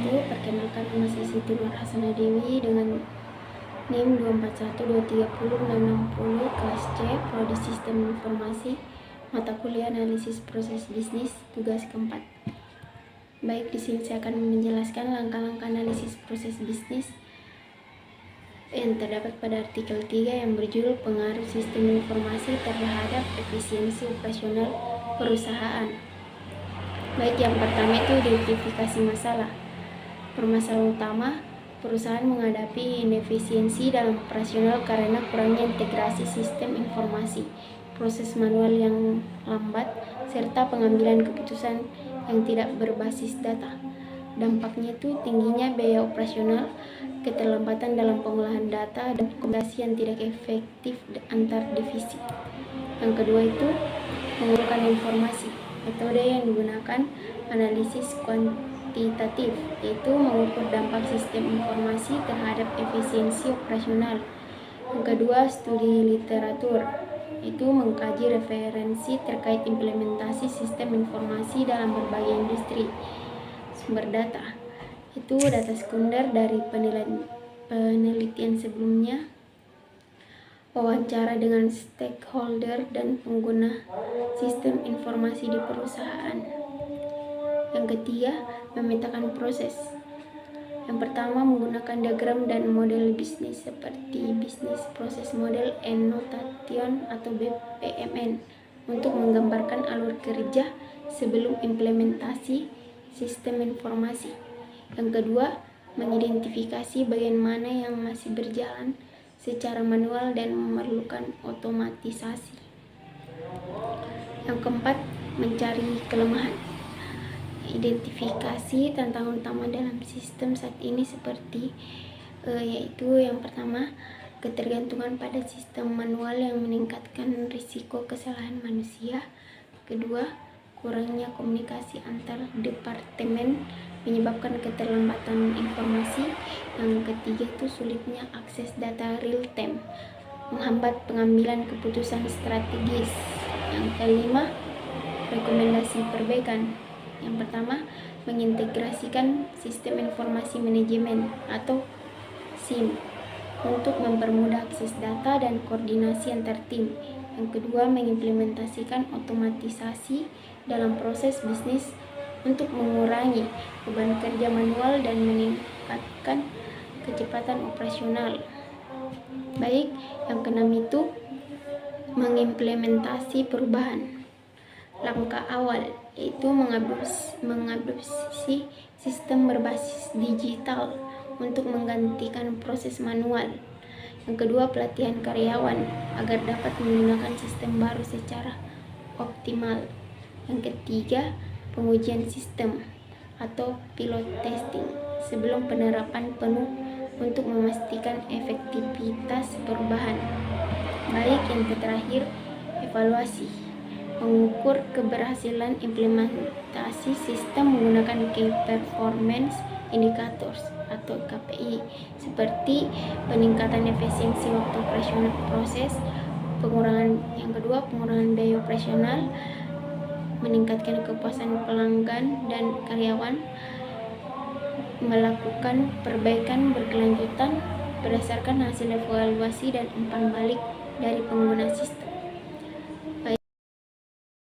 wabarakatuh. Perkenalkan, nama saya Siti Nur Hasanah Dewi dengan NIM 2412306660, kelas C, Prodi Sistem Informasi, mata kuliah Analisis Proses Bisnis, tugas keempat. Baik, di sini saya akan menjelaskan langkah-langkah analisis proses bisnis yang terdapat pada artikel 3 yang berjudul pengaruh sistem informasi terhadap efisiensi operasional perusahaan. Baik, yang pertama itu identifikasi masalah. Permasalahan utama, perusahaan menghadapi inefisiensi dalam operasional karena kurangnya integrasi sistem informasi, proses manual yang lambat, serta pengambilan keputusan yang tidak berbasis data. Dampaknya itu tingginya biaya operasional, keterlambatan dalam pengolahan data, dan komunikasi yang tidak efektif antar divisi. Yang kedua itu mengumpulkan informasi. Metode yang digunakan analisis kuantitatif, yaitu mengukur dampak sistem informasi terhadap efisiensi operasional. Yang kedua, studi literatur, itu mengkaji referensi terkait implementasi sistem informasi dalam berbagai industri. Sumber data, itu data sekunder dari penelitian sebelumnya, wawancara dengan stakeholder dan pengguna sistem informasi di perusahaan. Yang ketiga, memetakan proses. Yang pertama, menggunakan diagram dan model bisnis seperti Business Process Model and Notation atau BPMN untuk menggambarkan alur kerja sebelum implementasi sistem informasi. Yang kedua, mengidentifikasi bagian mana yang masih berjalan secara manual dan memerlukan otomatisasi. Yang keempat, mencari kelemahan. Identifikasi tantangan utama dalam sistem saat ini seperti yaitu yang pertama, ketergantungan pada sistem manual yang meningkatkan risiko kesalahan manusia. Kedua, kurangnya komunikasi antar departemen menyebabkan keterlambatan informasi. Yang ketiga itu sulitnya akses data real time, menghambat pengambilan keputusan strategis. Yang kelima, rekomendasi perbaikan. Yang pertama, mengintegrasikan sistem informasi manajemen atau SIM untuk mempermudah akses data dan koordinasi antar tim. Yang kedua, mengimplementasikan otomatisasi dalam proses bisnis untuk mengurangi beban kerja manual dan meningkatkan kecepatan operasional. Baik, yang keenam itu mengimplementasi perubahan. Langkah awal yaitu mengadopsi sistem berbasis digital untuk menggantikan proses manual. Yang kedua, pelatihan karyawan agar dapat menggunakan sistem baru secara optimal. Yang ketiga, pengujian sistem atau pilot testing sebelum penerapan penuh untuk memastikan efektivitas perubahan. Baik, yang terakhir, evaluasi. Mengukur keberhasilan implementasi sistem menggunakan Key Performance Indicators atau KPI seperti peningkatan efisiensi waktu operasional proses, pengurangan biaya operasional, meningkatkan kepuasan pelanggan dan karyawan, melakukan perbaikan berkelanjutan berdasarkan hasil evaluasi dan umpan balik dari pengguna sistem.